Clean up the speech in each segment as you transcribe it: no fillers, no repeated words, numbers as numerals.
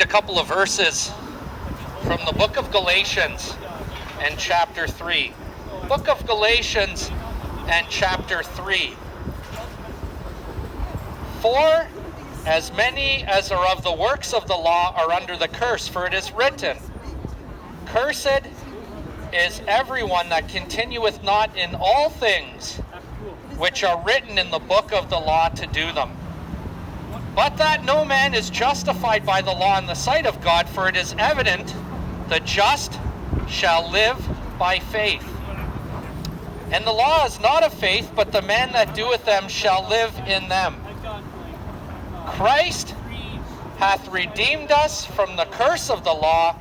A couple of verses from the book of Galatians and chapter 3. Book of Galatians and chapter 3. For as many as are of the works of the law are under the curse, for it is written, Cursed is everyone that continueth not in all things which are written in the book of the law to do them. But that no man is justified by the law in the sight of God, for it is evident, the just shall live by faith. And the law is not of faith, but the man that doeth them shall live in them. Christ hath redeemed us from the curse of the law,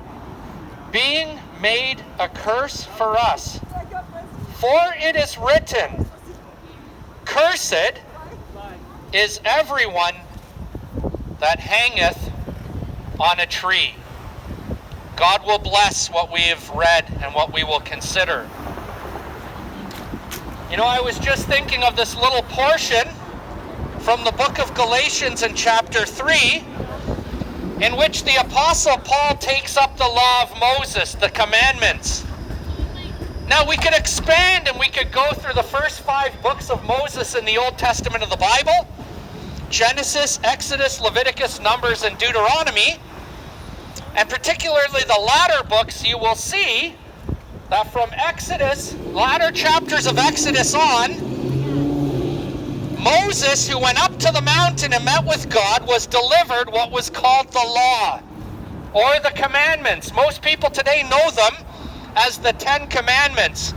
being made a curse for us. For it is written, Cursed is everyone that hangeth on a tree. God will bless what we have read and what we will consider. You know, I was just thinking of this little portion from the book of Galatians in chapter 3, in which the Apostle Paul takes up the law of Moses, the commandments. Now we could expand and we could go through the first 5 books of Moses in the Old Testament of the Bible: Genesis, Exodus, Leviticus, Numbers, and Deuteronomy. And particularly the latter books, you will see that from Exodus, latter chapters of Exodus on, Moses, who went up to the mountain and met with God, was delivered what was called the law, or the commandments. Most people today know them as the 10 Commandments.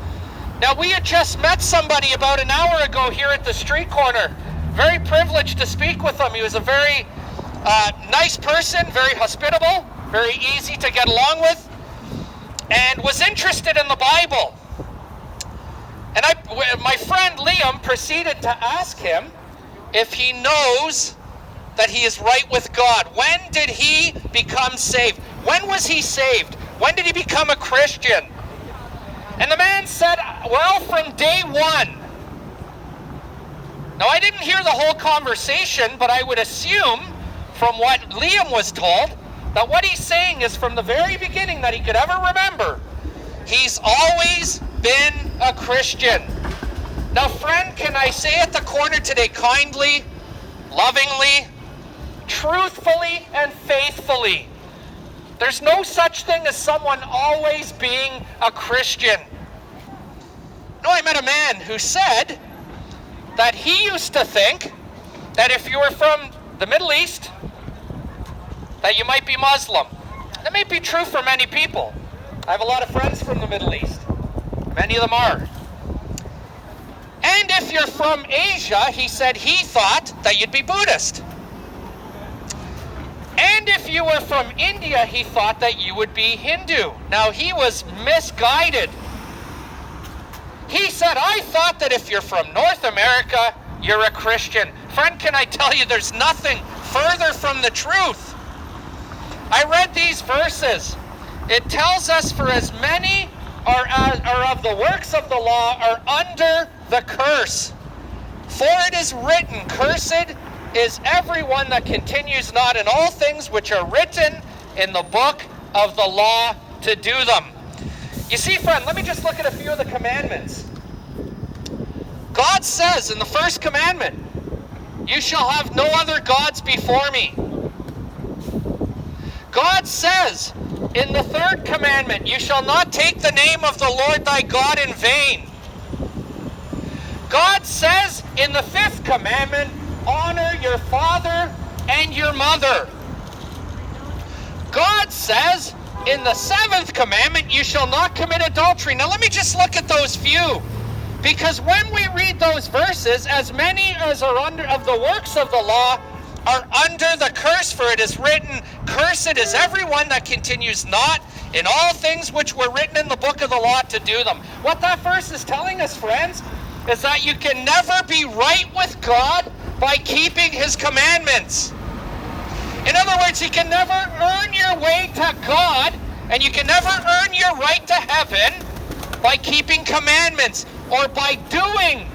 Now, we had just met somebody about an hour ago here at the street corner. Very privileged to speak with him. He was a very nice person, very hospitable, very easy to get along with, and was interested in the Bible. And my friend Liam proceeded to ask him if he knows that he is right with God. When did he become saved? When was he saved? When did he become a Christian? And the man said, well, from day one. Now, I didn't hear the whole conversation, but I would assume from what Liam was told that what he's saying is from the very beginning that he could ever remember, he's always been a Christian. Now, friend, can I say at the corner today kindly, lovingly, truthfully, and faithfully, there's no such thing as someone always being a Christian. No, I met a man who said that he used to think that if you were from the Middle East, that you might be Muslim. That may be true for many people. I have a lot of friends from the Middle East. Many of them are. And if you're from Asia, he said he thought that you'd be Buddhist. And if you were from India, he thought that you would be Hindu. Now, he was misguided. He said, I thought that if you're from North America, you're a Christian. Friend, can I tell you, there's nothing further from the truth. I read these verses. It tells us, for as many are of the works of the law are under the curse. For it is written, Cursed is everyone that continues not in all things which are written in the book of the law to do them. You see, friend, let me just look at a few of the commandments. God says in the first commandment, you shall have no other gods before me. God says in the third commandment, you shall not take the name of the Lord thy God in vain. God says in the 5th commandment, honor your father and your mother. God says in the 7th commandment, you shall not commit adultery. Now let me just look at those few. Because when we read those verses, as many as are under of the works of the law are under the curse, for it is written, Cursed is everyone that continues not in all things which were written in the book of the law to do them. What that verse is telling us, friends, is that you can never be right with God by keeping his commandments. In other words, you can never earn your way to God, and you can never earn your right to heaven by keeping commandments or by doing.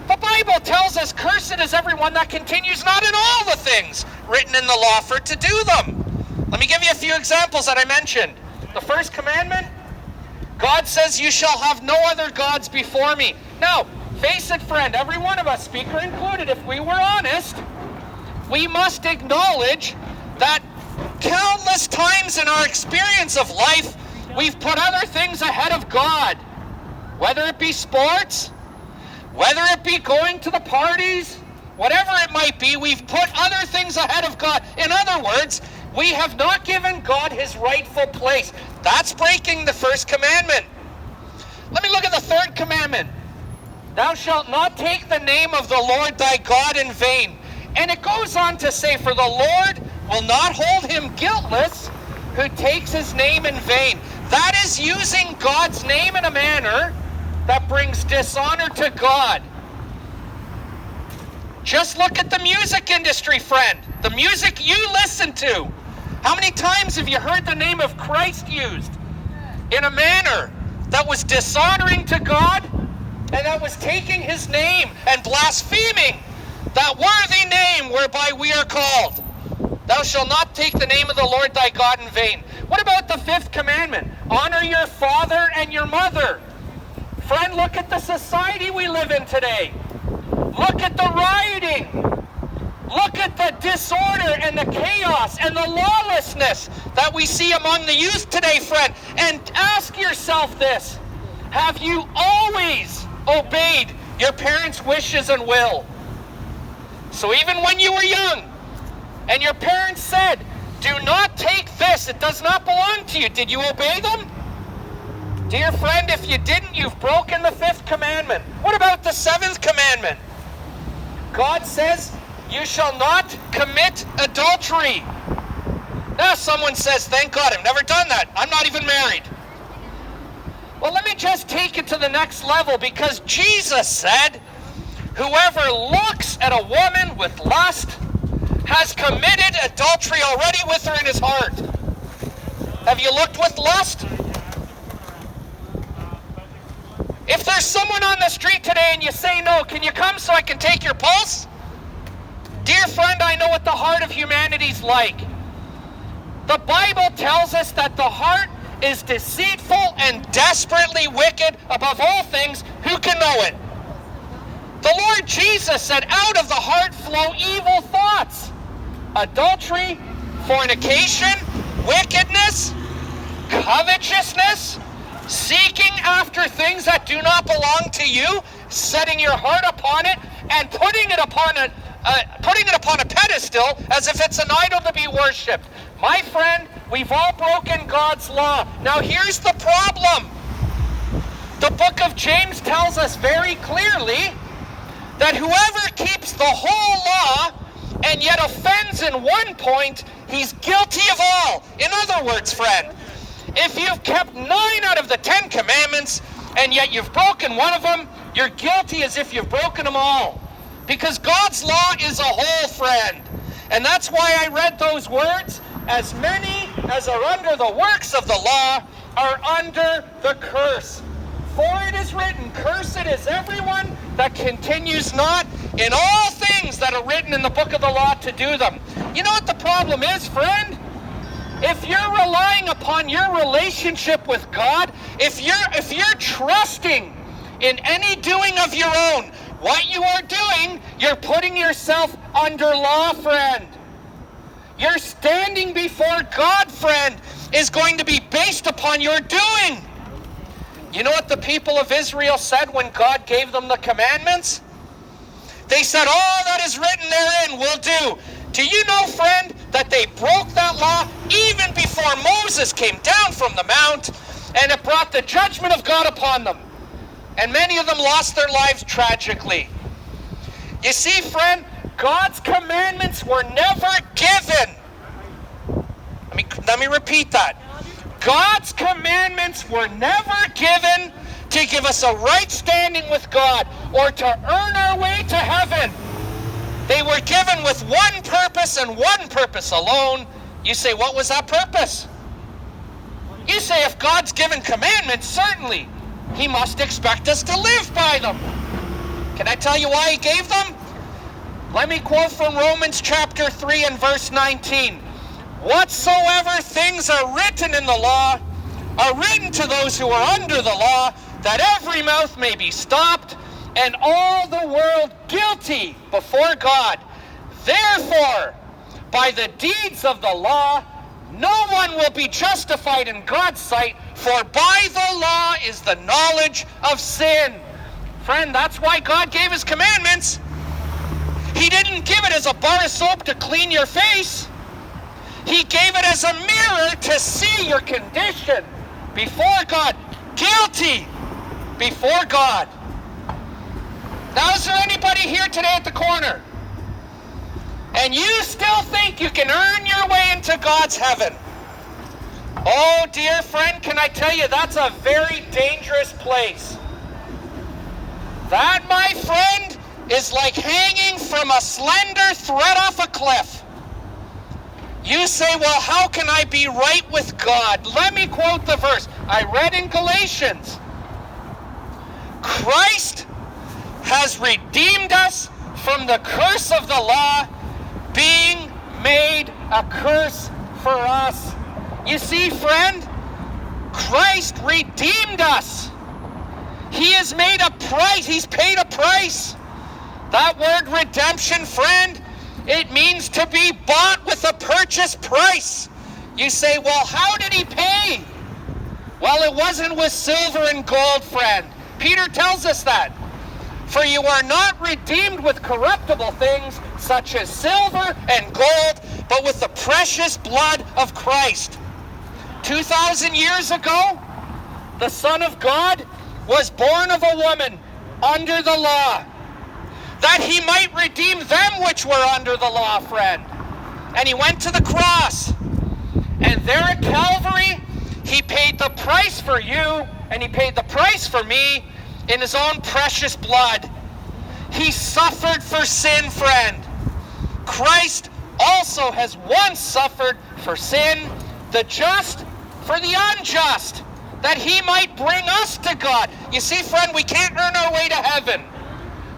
The Bible tells us, Cursed is everyone that continues not in all the things written in the law for to do them. Let me give you a few examples that I mentioned. The first commandment, God says, you shall have no other gods before me. Now, face it, friend, every one of us, speaker included, if we were honest, we must acknowledge that countless times in our experience of life, we've put other things ahead of God. Whether it be sports, whether it be going to the parties, whatever it might be, we've put other things ahead of God. In other words, we have not given God his rightful place. That's breaking the first commandment. Let me look at the third commandment. Thou shalt not take the name of the Lord thy God in vain. And it goes on to say, for the Lord will not hold him guiltless who takes his name in vain. That is using God's name in a manner that brings dishonor to God. Just look at the music industry, friend. The music you listen to. How many times have you heard the name of Christ used in a manner that was dishonoring to God and that was taking his name and blaspheming that worthy name whereby we are called? Thou shalt not take the name of the Lord thy God in vain. What about the fifth commandment? Honor your father and your mother. Friend, look at the society we live in today. Look at the rioting. Look at the disorder and the chaos and the lawlessness that we see among the youth today, friend. And ask yourself this. Have you always obeyed your parents' wishes and will? So even when you were young and your parents said, do not take this, it does not belong to you, did you obey them? Dear friend, if you didn't, you've broken the fifth commandment. What about the seventh commandment? God says, you shall not commit adultery. Now someone says, thank God, I've never done that. I'm not even married. Well, let me just take it to the next level, because Jesus said, whoever looks at a woman with lust has committed adultery already with her in his heart. Have you looked with lust? If there's someone on the street today and you say no, can you come so I can take your pulse? Dear friend, I know what the heart of humanity's like. The Bible tells us that the heart is deceitful and desperately wicked above all things. Who can know it? The Lord Jesus said, out of the heart flow evil thoughts. Adultery, fornication, wickedness, covetousness, seeking after things that do not belong to you, setting your heart upon it, and putting it upon a pedestal as if it's an idol to be worshipped. My friend, we've all broken God's law. Now here's the problem. The book of James tells us very clearly that whoever keeps the whole law and yet offends in one point, he's guilty of all. In other words, friend, if you've kept 9 out of the 10 commandments and yet you've broken one of them, you're guilty as if you've broken them all. Because God's law is a whole, friend. And that's why I read those words. As many as are under the works of the law are under the curse. For it is written, cursed is everyone that continues not in all things that are written in the book of the law to do them. You know what the problem is, friend? If you're relying upon your relationship with God, if you're trusting in any doing of your own, what you are doing, you're putting yourself under law, friend. Your standing before God, friend, is going to be based upon your doing. You know what the people of Israel said when God gave them the commandments? They said, all that is written therein will do. Do you know, friend, that they broke that law even before Moses came down from the mount, and it brought the judgment of God upon them? And many of them lost their lives tragically. You see, friend, God's commandments were never given. Let me repeat that. God's commandments were never given to give us a right standing with God or to earn our way to heaven. They were given with one purpose and one purpose alone. You say, what was that purpose? You say, if God's given commandments, certainly he must expect us to live by them. Can I tell you why he gave them? Let me quote from Romans chapter 3 and verse 19. Whatsoever things are written in the law are written to those who are under the law, that every mouth may be stopped, and all the world guilty before God. Therefore, by the deeds of the law, no one will be justified in God's sight, for by the law is the knowledge of sin. Friend, that's why God gave his commandments. He didn't give it as a bar of soap to clean your face. He gave it as a mirror to see your condition before God. Guilty before God. Now, is there anybody here today at the corner? And you still think you can earn your way into God's heaven? Oh, dear friend, can I tell you, that's a very dangerous place. That, my friend, is like hanging from a slender thread off a cliff. You say, well, how can I be right with God? Let me quote the verse I read in Galatians. Christ has redeemed us from the curse of the law, being made a curse for us. You see, friend, Christ redeemed us. He has made a price. He's paid a price. That word redemption, friend, it means to be bought with a purchase price. You say, well, how did he pay? Well, it wasn't with silver and gold, friend. Peter tells us that. For you are not redeemed with corruptible things, such as silver and gold, but with the precious blood of Christ. 2,000 years ago, the Son of God was born of a woman under the law, that he might redeem them which were under the law, friend. And he went to the cross. And there at Calvary, he paid the price for you, and he paid the price for me in his own precious blood. He suffered for sin, friend. Christ also has once suffered for sin, the just for the unjust, that he might bring us to God. You see, friend, we can't earn our way to heaven.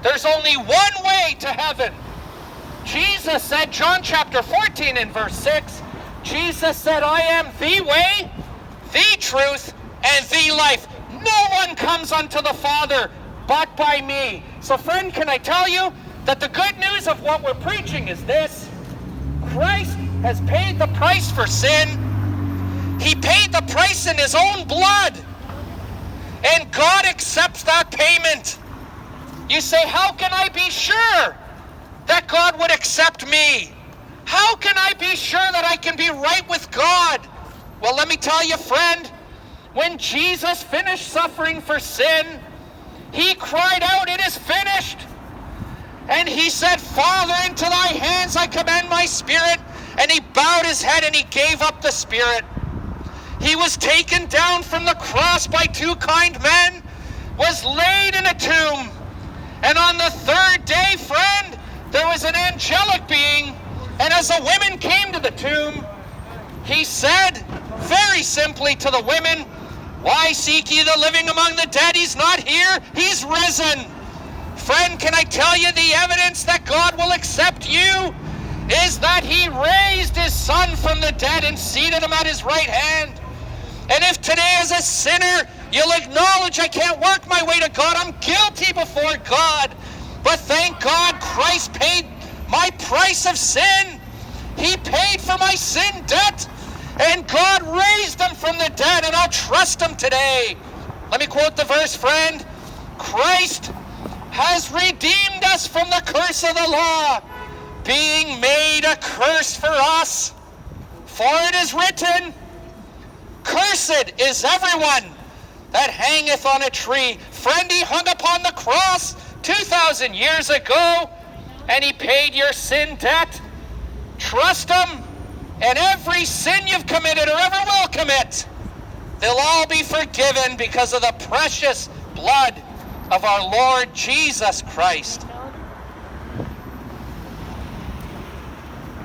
There's only one way to heaven. Jesus said, John chapter 14 and verse 6, Jesus said, I am the way, the truth, and the life. No one comes unto the Father but by me. So, friend, can I tell you that the good news of what we're preaching is this? Christ has paid the price for sin. He paid the price in his own blood. And God accepts that payment. You say, how can I be sure that God would accept me? How can I be sure that I can be right with God? Well, let me tell you, friend, when Jesus finished suffering for sin, he cried out, it is finished. And he said, Father, into thy hands I commend my spirit. And he bowed his head and he gave up the spirit. He was taken down from the cross by two kind men, was laid in a tomb. And on the third day, friend, there was an angelic being. And as the women came to the tomb, he said very simply to the women, why seek ye the living among the dead? He's not here, he's risen. Friend, can I tell you the evidence that God will accept you is that he raised his son from the dead and seated him at his right hand. And if today as a sinner you'll acknowledge I can't work my way to God, I'm guilty before God, but thank God Christ paid my price of sin. He paid for my sin debt, and God raised him from the dead, and I'll trust him today. Let me quote the verse, friend. Christ has redeemed us from the curse of the law, being made a curse for us. For it is written, cursed is everyone that hangeth on a tree. Friend, he hung upon the cross 2,000 years ago, and he paid your sin debt. Trust him, and every sin you've committed or ever will commit, they'll all be forgiven because of the precious blood of our Lord Jesus Christ.